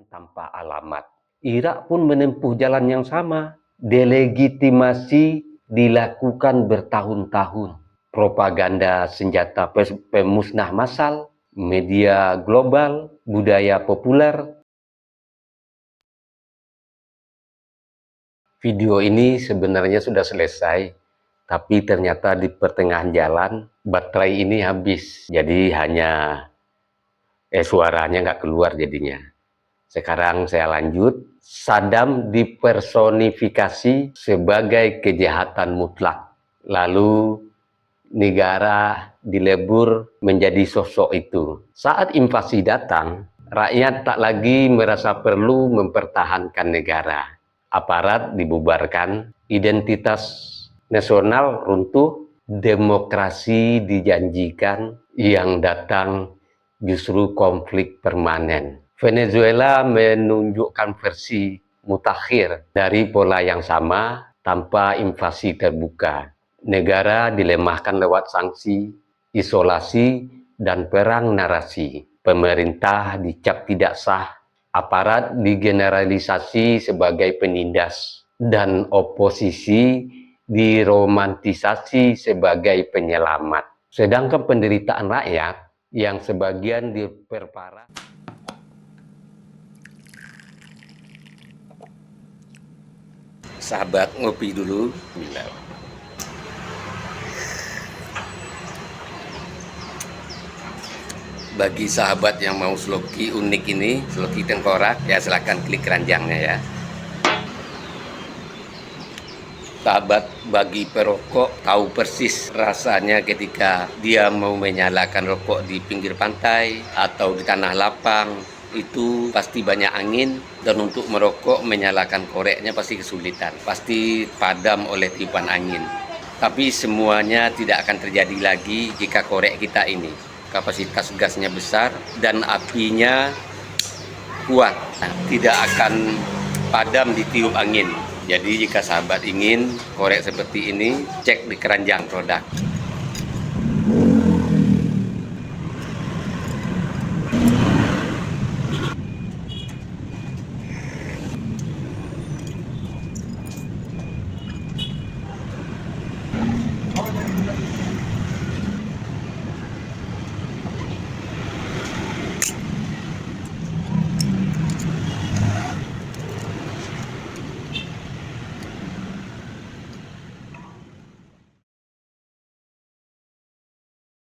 tanpa alamat. Irak pun menempuh jalan yang sama. Delegitimasi dilakukan bertahun-tahun. Propaganda senjata pemusnah massal, media global, budaya populer. Video ini sebenarnya sudah selesai, tapi ternyata di pertengahan jalan baterai ini habis. Jadi hanya suaranya nggak keluar jadinya. Sekarang saya lanjut. Saddam dipersonifikasi sebagai kejahatan mutlak. Lalu negara dilebur menjadi sosok itu. Saat invasi datang, rakyat tak lagi merasa perlu mempertahankan negara. Aparat dibubarkan, identitas nasional runtuh, demokrasi dijanjikan, yang datang justru konflik permanen. Venezuela menunjukkan versi mutakhir dari pola yang sama tanpa invasi terbuka. Negara dilemahkan lewat sanksi, isolasi, dan perang narasi. Pemerintah dicap tidak sah, aparat digeneralisasi sebagai penindas, dan oposisi diromantisasi sebagai penyelamat. Sedangkan penderitaan rakyat yang sebagian diperparah. Sahabat, ngopi dulu. Bagi sahabat yang mau sloki unik ini, sloki tengkorak, ya silahkan klik keranjangnya ya. Sahabat, bagi perokok tahu persis rasanya ketika dia mau menyalakan rokok di pinggir pantai atau di tanah lapang. Itu pasti banyak angin, dan untuk merokok menyalakan koreknya pasti kesulitan, pasti padam oleh tiupan angin. Tapi semuanya tidak akan terjadi lagi jika korek kita ini kapasitas gasnya besar dan apinya kuat, tidak akan padam ditiup angin. Jadi jika sahabat ingin korek seperti ini, cek di keranjang produk.